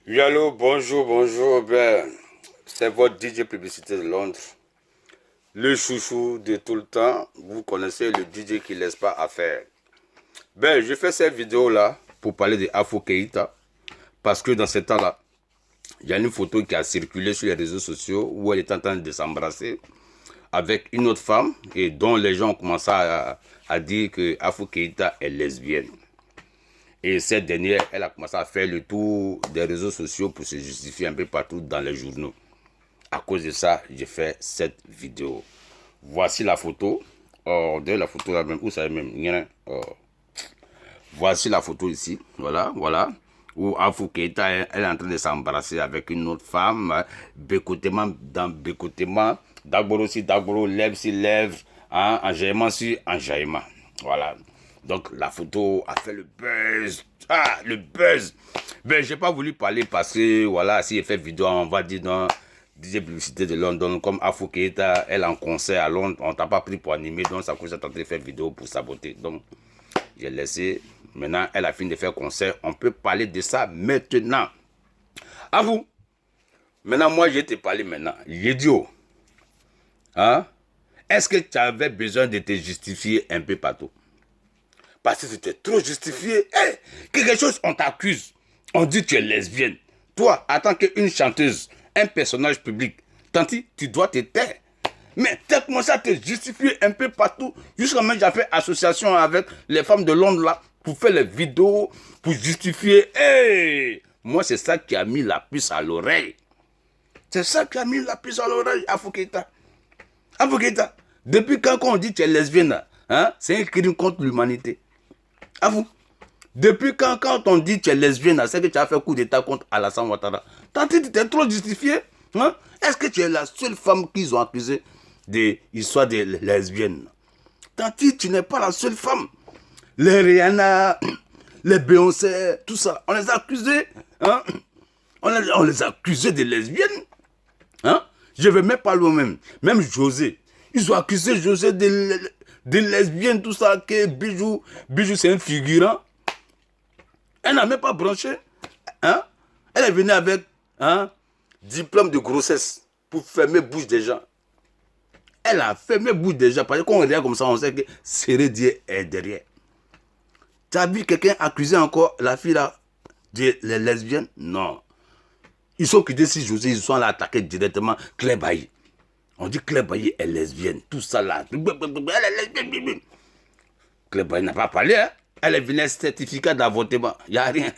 Oui, allô, bonjour, bonjour. Ben, c'est votre DJ Publicité de Londres. Le chouchou de tout le temps. Vous connaissez le DJ qui laisse pas à faire. Ben, je fais cette vidéo-là pour parler de Afro Keïta. Parce que dans ce temps-là, il y a une photo qui a circulé sur les réseaux sociaux où elle est en train de s'embrasser avec une autre femme et dont les gens ont commencé à dire que Afro Keïta est lesbienne. Et cette dernière, elle a commencé à faire le tour des réseaux sociaux pour se justifier un peu partout dans les journaux. À cause de ça, j'ai fait cette vidéo. Voici la photo. Oh, de la photo là même. Où ça même? Oh. Voici la photo ici. Voilà, voilà. Où Afro Keïta, elle est en train de s'embrasser avec une autre femme. Bécotement dans bécotement. Dagboro si dagboro, lèvre si lèvre. Hein, enjaillement si enjaillement. Voilà. Donc la photo a fait le buzz. Ah, le buzz. Ben, j'ai pas voulu parler parce que, voilà, si elle fait vidéo, on va dire non. DJ Publicité de London, comme Afro Keïta, elle en concert à Londres, on t'a pas pris pour animer, donc ça cause j'ai tenté de faire vidéo pour saboter. Donc, j'ai laissé. Maintenant, elle a fini de faire concert. On peut parler de ça maintenant. À vous. Maintenant, moi, je vais te parler maintenant. Idiot. Hein? Est-ce que tu avais besoin de te justifier un peu partout? Parce que tu t'es trop justifié. Hey, quelque chose, on t'accuse. On dit que tu es lesbienne. Toi, en tant qu'une chanteuse, un personnage public, tanti, tu dois te taire. Mais tu as commencé à te justifier un peu partout. Jusqu'à même, j'ai fait association avec les femmes de Londres là pour faire les vidéos, pour justifier. Hey, moi, c'est ça qui a mis la puce à l'oreille. C'est ça qui a mis la puce à l'oreille, Afro Keïta. Afro Keïta, depuis quand on dit que tu es lesbienne, hein, c'est un crime contre l'humanité. À vous. Depuis quand on dit que tu es lesbienne, c'est que tu as fait coup d'état contre Alassane Ouattara. Tanti, tu t'es trop justifié. Hein? Est-ce que tu es la seule femme qu'ils ont accusée d'histoire de lesbienne? Tanti, tu n'es pas la seule femme. Les Rihanna, les Beyoncé, tout ça, on les a accusés. Hein? On les a accusés de lesbiennes. Hein? Je ne vais même pas loin même. Même José. Ils ont accusé José de lesbienne, tout ça, que Bijou c'est un figurant. Elle n'a même pas branché. Hein? Elle est venue avec un diplôme de grossesse pour fermer bouche des gens. Elle a fermé bouche des gens. Parce que quand on regarde comme ça, on sait que Sérédier est derrière. Tu as vu quelqu'un accuser encore la fille là de les lesbiennes? Non. Ils sont quittés si José, ils sont allés attaquer directement Claire Bailly. On dit Claire Bailly est lesbienne. Tout ça là. Elle est lesbienne. Claire Bailly n'a pas parlé, hein? Elle est venue certificat d'avortement. Il n'y a rien.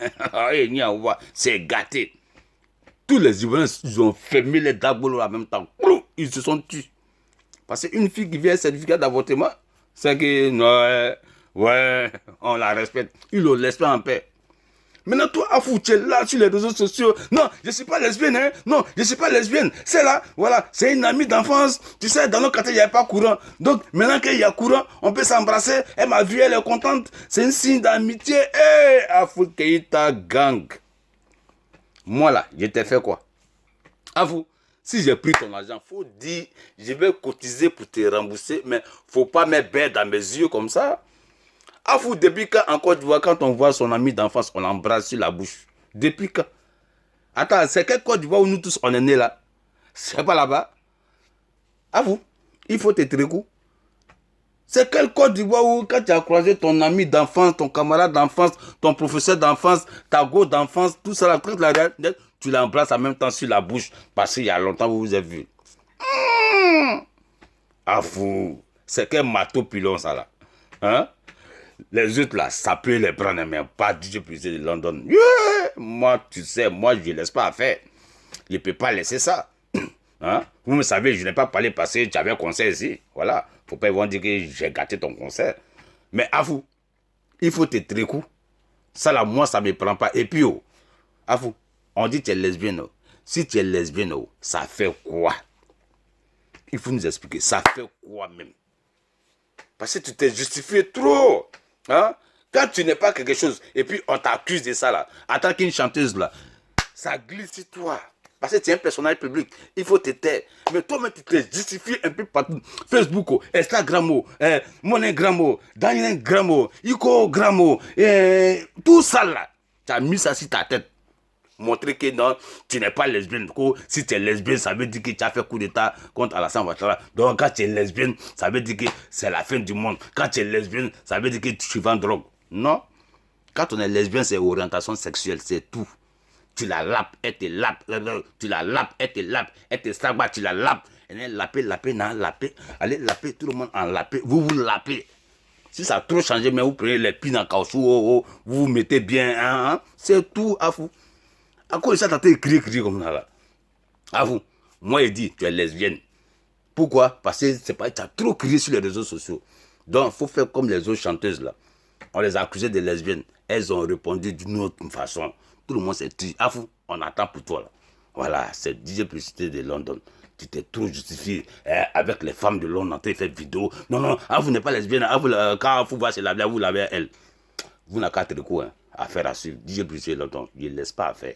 C'est gâté. Tous les Ivoiriens, ils ont fermé les dabolos en même temps. Ils se sont tués. Parce qu'une fille qui vient certificat d'avortement, c'est que, non, ouais, on la respecte. Ils le laissent pas en paix. Maintenant, toi, Afou, tu es là sur les réseaux sociaux. Non, je ne suis pas lesbienne, hein. Non, je ne suis pas lesbienne. C'est là, voilà, c'est une amie d'enfance. Tu sais, dans notre quartier, il n'y avait pas courant. Donc, maintenant qu'il y a courant, on peut s'embrasser. Elle m'a vu, elle est contente. C'est un signe d'amitié. Hé, Afou Keïta gang. Moi, là, je t'ai fait quoi? Afou, si j'ai pris ton argent, faut dire, je vais cotiser pour te rembourser, mais faut pas mettre bête dans mes yeux comme ça. Afou, depuis quand en Côte d'Ivoire, quand on voit son ami d'enfance, on l'embrasse sur la bouche? Depuis quand? Attends, c'est quelle Côte d'Ivoire où nous tous on est nés là? C'est pas là-bas? Afou, il faut te tricou. C'est quelle Côte d'Ivoire où quand tu as croisé ton ami d'enfance, ton camarade d'enfance, ton professeur d'enfance, ta go d'enfance, tout ça là, quand tu l'embrasses en même temps sur la bouche parce qu'il y a longtemps vous vous avez vu. Afou, c'est quel marteau pilon ça là? Hein? Les autres là, ça peut les prendre, mais pas DJ Publicité de London. Yeah! Moi, tu sais, moi, je ne laisse pas faire. Je ne peux pas laisser ça. Hein? Vous me savez, je n'ai pas parlé parce que tu avais un concert ici. Voilà. Faut pas dire que j'ai gâté ton concert. Mais à vous, il faut te tricou. Ça là, moi, ça ne me prend pas. Et puis, oh, à vous, on dit que tu es lesbienne. Oh. Si tu es lesbienne, oh, ça fait quoi? Il faut nous expliquer. Ça fait quoi même? Parce que tu t'es justifié trop. Hein? Quand tu n'es pas quelque chose, et puis on t'accuse de ça là, en tant qu'une chanteuse là, ça glisse sur toi. Parce que tu es un personnage public, il faut te taire. Mais toi-même, tu te justifies un peu partout. Facebook, Instagram, Monégram, Danielgram, Icogram, tout ça là. Tu as mis ça sur ta tête. montrer que non, tu n'es pas lesbienne. Si tu es lesbienne, ça veut dire que tu as fait coup d'état contre Alassane Ouattara. Donc quand tu es lesbienne, ça veut dire que c'est la fin du monde. Quand tu es lesbienne, ça veut dire que tu vends drogue. Non. Quand on est lesbienne, c'est orientation sexuelle, c'est tout. Tu la lapes, elle te lape. Tu la lapes, elle te lape. Elle te sabat, tu la lapes. Elle est lapée, allez laper, tout le monde en lapé. Vous lapez. Si ça a trop changé, mais vous prenez les pins en caoutchouc, vous vous mettez bien, hein. C'est tout à vous. À cause de ça, t'as écrit comme ça là. À vous. Moi, il dit, tu es lesbienne. Pourquoi? Parce que c'est pas, tu as trop crié sur les réseaux sociaux. Donc, il faut faire comme les autres chanteuses là. On les a accusées de lesbiennes. Elles ont répondu d'une autre façon. Tout le monde s'est dit, à vous, on attend pour toi là. Voilà, c'est DJ Publicité de London. Tu t'es trop justifié avec les femmes de London, tu fait vidéo. Non, vous n'êtes pas lesbienne. Quand vous voyez la blague, vous l'avez elle. Vous n'avez qu'à te coups, hein, à faire à suivre. DJ Publicité de London, il ne laisse pas à faire.